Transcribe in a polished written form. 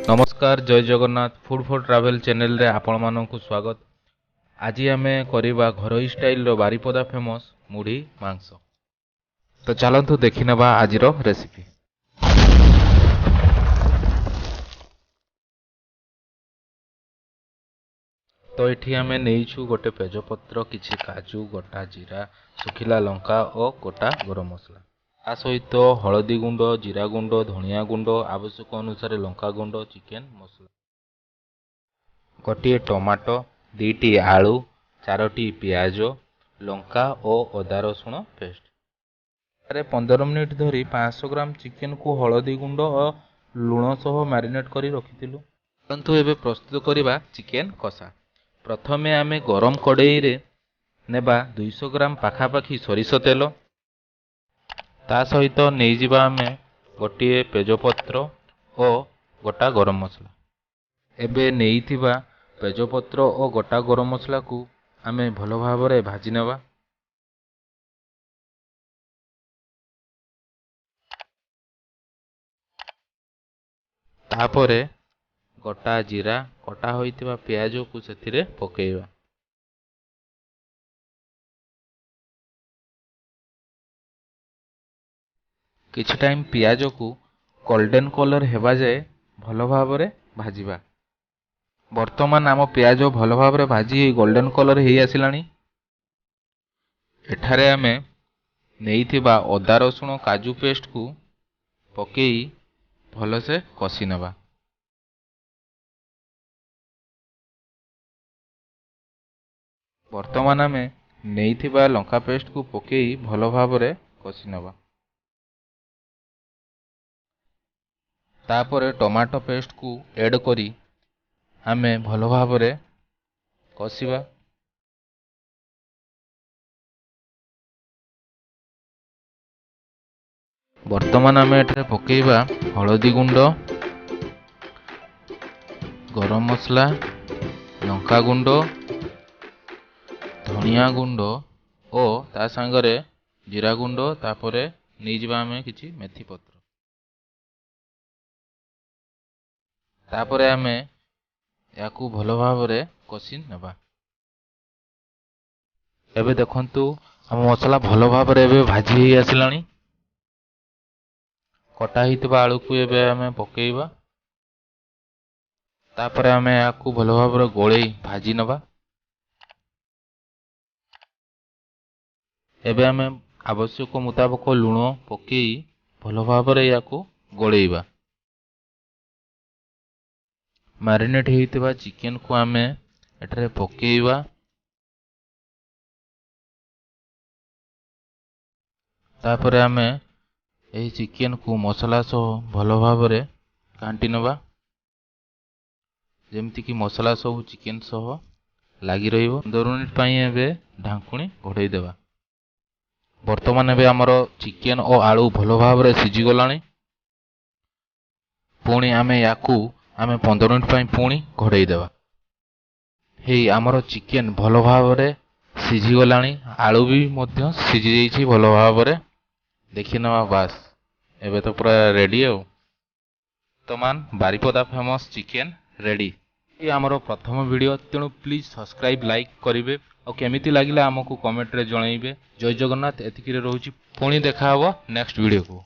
नमस्कार जय Jagannath food for travel channel रे आपण मानकु स्वागत। आज आमे करिबा घरोई स्टाइल रो बारिपदा फेमस मुढ़ी मांस। तो चलंतु देखि नेबा आजिरो रेसिपी। तो एठी आमे नेइछु गोटे तेजपत्र, किछि काजू, गोटा जीरा, सुखिला लंका और गोटा गरम मसला। आ सहित हळदी गुंड, जीरा गुंड, धनिया गुंड, आवश्यक अनुसार लंका गुंड, चिकेन मसला, गोटे टमाटो, दीटी आलू, चारोटी पियाज, लंका और अदा रसुण पेस्ट। अरे 15 मिनिट धरी 500 ग्राम चिकेन को हळदी गुंड और लुण सह मैरिनेट करी रखिथिलु। परंतु एबे प्रस्तुत करिबा चिकेन कषा। प्रथमे आमे गरम कड़ाई रे नेबा 200 ग्राम पाखापाखी सरिष तेल, ता सहित नहीं जिबा आमे गोटे तेजपत्र और गोटा गरम मसला। एबे नेइथिबा तेजपत्र और गोटा गरम मसला को आमे भलो भाबरे भाजी नेबा। तापरे गोटा जीरा, कटा होइतिबा प्याज को सेथिरे पकेइबा। किछि टाइम पियाज को गोल्डन कलर हेबा जाए भलो भाबरे भाजिबा। वर्तमान आम पियाज भलो भाबरे भाजी गोल्डन कलर हेई आसिलानी। एठारे आमे नेइथिबा अदा रसुण काजू पेस्ट को पकेई भलो से कषि नेबा। वर्तमान आमे नेइथिबा लंका पेस्ट को पकेई भलो भाबरे कषि नेबा। तापरे टमाटो पेस्ट को ऐड करी आमे भलो भाबरे कषिबा। वर्तमान आमे एठारे पकेइबा हळदी गुंड, गरम मसला, लंका गुंड, धनिया गुंड और ता संगरे जीरा गुंड। तापरे नहीं जिबा आमे किछि मेथी पत्र। तापरे आमे याकू भलो भाबरे कषि नेबा। एबे देखंतु हम मसला भलो भाबरे एबे भाजी हेई आसिलानी। कटा हितबा आलू को एबे आमे पकेइबा। तापरे आमे याकू भलो भाबरे गोळेई भाजी नेबा। एबे आमे आवश्यक मुताबक लुण पकेई भलो भाबरे याकू गोळेइबा। मैरिनेट हेइतिबा चिकेन को आमे एठारे पकेइबा। तापरे आमे एही चिकेन को मसला सह भलो भाबरे घांटी नेबा, जेमति कि मसला सब चिकेन सह लागी रहिबो। 15 मिनिट पई एबे ढांकुणी घोड़ेई देबा। वर्तमान एबे हमरो चिकेन और आलू भलो भाबरे सिझी गलानी। पुणी आमे याकू 15 मिनिट पई पुणी घोड़ेई देबा। हेई हमरो चिकेन भलो भाबरे सिझी गलानी, आलू भी मध्य सिझी जाइछि भलो भाबरे। देखि नवा बास एबे तो पूरा रेडी हो। तमान बारिपदा फेमस चिकेन रेडी। ये हमरो प्रथम वीडियो, तेणु प्लीज सब्सक्राइब लाइक करिवे और केमिति लागिला हमकु कमेंट रे जणाइबे। जय जगन्नाथ। एतिकिरे रहूची, पुणी देखा हबो नेक्स्ट वीडियो को।